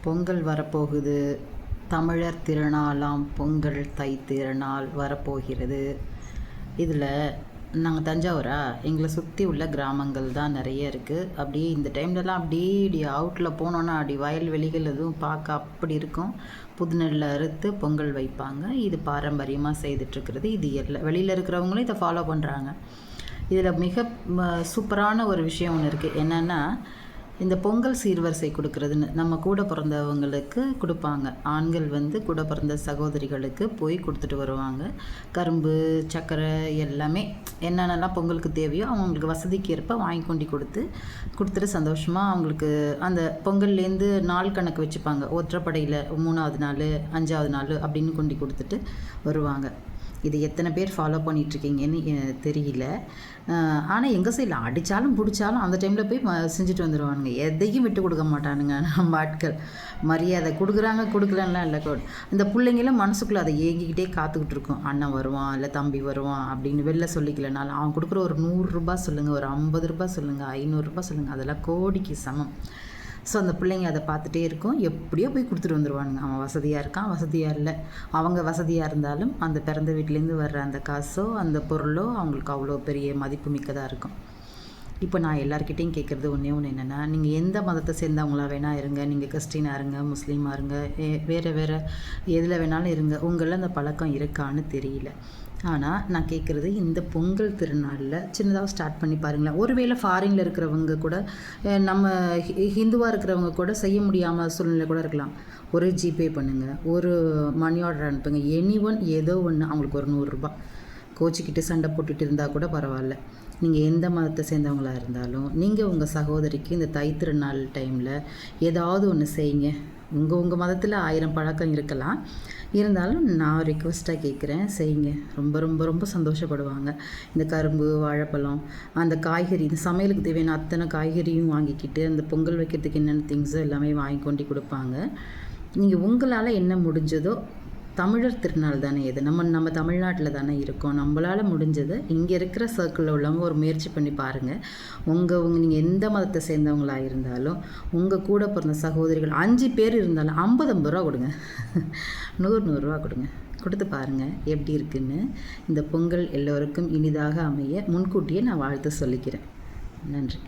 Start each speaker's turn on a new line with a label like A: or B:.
A: பொங்கல் வரப்போகுது. தமிழர் திருநாளாம் பொங்கல் தை திருநாள் வரப்போகிறது. இதில் நாங்கள் தஞ்சாவூரா, எங்களை சுற்றி உள்ள கிராமங்கள் தான் நிறைய இருக்குது. அப்படியே இந்த டைம்லலாம் அப்படியே அவுட்டில் போனோன்னா அப்படி வயல்வெளிகள் எதுவும் பார்க்க அப்படி இருக்கும். புது நெல்லை அறுத்து பொங்கல் வைப்பாங்க. இது பாரம்பரியமாக செய்துட்ருக்கிறது. இது வெளியில் இருக்கிறவங்களும் இதை ஃபாலோ பண்ணுறாங்க. இதில் மிக சூப்பரான ஒரு விஷயம் ஒன்று இருக்குது. என்னென்னா, இந்த பொங்கல் சீர்வரிசை கொடுக்குறதுன்னு நம்ம கூட பிறந்தவங்களுக்கு கொடுப்பாங்க. ஆண்கள் கூட பிறந்த சகோதரிகளுக்கு போய் கொடுத்துட்டு வருவாங்க. கரும்பு, சர்க்கரை எல்லாமே என்னென்னலாம் பொங்கலுக்கு தேவையோ அவங்களுக்கு வசதிக்கு ஏற்ப வாங்கி கொண்டு கொடுத்துட்டு சந்தோஷமாக அவங்களுக்கு அந்த பொங்கல்லேருந்து நாள் கணக்கு வச்சுப்பாங்க. ஒற்றைப்படையில் 3வது நாள், 5வது நாள் அப்படின்னு கொண்டு கொடுத்துட்டு வருவாங்க. இது எத்தனை பேர் ஃபாலோ பண்ணிகிட்ருக்கீங்கன்னு தெரியல. ஆனால் எங்கள் சைடில் அடித்தாலும் பிடிச்சாலும் அந்த டைமில் போய் செஞ்சுட்டு வந்துடுவானுங்க. எதையும் விட்டு கொடுக்க மாட்டானுங்க நம்ம ஆட்கள். மரியாதை கொடுக்கலன்னா இல்லை. இந்த பிள்ளைங்களும் மனசுக்குள்ளே அதை ஏங்கிக்கிட்டே காத்துக்கிட்டு இருக்கும். அண்ணன் வருவான், இல்லை தம்பி வருவான் அப்படின்னு வெளில சொல்லிக்கலனாலும் அவன் கொடுக்குற ஒரு 100 ரூபா சொல்லுங்கள், ஒரு 50 ரூபா சொல்லுங்கள், 500 ரூபா சொல்லுங்கள், அதெல்லாம் கோடிக்கு சமம். ஸோ அந்த பிள்ளைங்க அதை பார்த்துட்டே இருக்கும். எப்படியோ போய் கொடுத்துட்டு வந்துடுவானுங்க. அவன் வசதியாக இருக்கான், வசதியாக இல்லை. அவங்க வசதியாக இருந்தாலும் அந்த பிறந்த வீட்டிலேருந்து வர்ற அந்த காசோ அந்த பொருளோ அவங்களுக்கு அவ்வளோ பெரிய மதிப்பு மிக்கதாக இருக்கும். இப்போ நான் எல்லாருக்கிட்டையும் கேட்குறது ஒன்று என்னென்னா, நீங்கள் எந்த மதத்தை சேர்ந்தவங்களாக வேணால் இருங்க. நீங்கள் கிறிஸ்டினாக இருங்க, முஸ்லீமாக இருங்க, வேறு எதில் வேணாலும் இருங்க. உங்களில் அந்த பழக்கம் இருக்கான்னு தெரியல. ஆனால் நான் கேட்குறது, இந்த பொங்கல் திருநாளில் சின்னதாக ஸ்டார்ட் பண்ணி பாருங்களேன். ஒருவேளை ஃபாரினில் இருக்கிறவங்க கூட, நம்ம ஹிந்துவாக இருக்கிறவங்க கூட செய்ய முடியாமல் சூழ்நிலை கூட இருக்கலாம். ஒரு ஜிபே பண்ணுங்கள், ஒரு மணி ஆர்டர் அனுப்புங்க. ஏதோ ஒன்று அவங்களுக்கு ஒரு 100 ரூபா. கோச்சிக்கிட்டு சண்டை போட்டுட்டு இருந்தால் கூட பரவாயில்ல. நீங்கள் எந்த மதத்தை சேர்ந்தவங்களாக இருந்தாலும் நீங்கள் உங்கள் சகோதரிக்கு இந்த தை திருநாள் டைமில் ஏதாவது ஒன்று செய்யுங்க. உங்கள் மதத்தில் 1000 பழக்கம் இருக்கலாம். இருந்தாலும் நான் ரிக்வெஸ்ட்டாக கேட்குறேன், செய்யுங்க. ரொம்ப ரொம்ப ரொம்ப சந்தோஷப்படுவாங்க. இந்த கரும்பு, வாழைப்பழம், அந்த காய்கறி, இந்த சமையலுக்கு தேவையான அத்தனை காய்கறியும் வாங்கிக்கிட்டு அந்த பொங்கல் வைக்கிறதுக்கு என்னென்ன திங்ஸோ எல்லாமே வாங்கி கொண்டு கொடுப்பாங்க. நீங்கள் உங்களால் என்ன முடிஞ்சதோ, தமிழர் திருநாள் தானே இது, நம்ம தமிழ்நாட்டில் தானே இருக்கோம். நம்மளால் முடிஞ்சதை இங்கே இருக்கிற சர்க்கிளில் உள்ளவங்க ஒரு முயற்சி பண்ணி பாருங்கள். நீங்கள் எந்த மதத்தை சேர்ந்தவங்களாக இருந்தாலும் உங்கள் கூட பிறந்த சகோதரிகள் 5 பேர் இருந்தாலும் 50 ரூபா கொடுங்க, 100 ரூபா கொடுங்க. கொடுத்து பாருங்கள் எப்படி இருக்குன்னு. இந்த பொங்கல் எல்லோருக்கும் இனிதாக அமைய முன்கூட்டியே நான் வாழ்த்து சொல்லிக்கிறேன். நன்றி.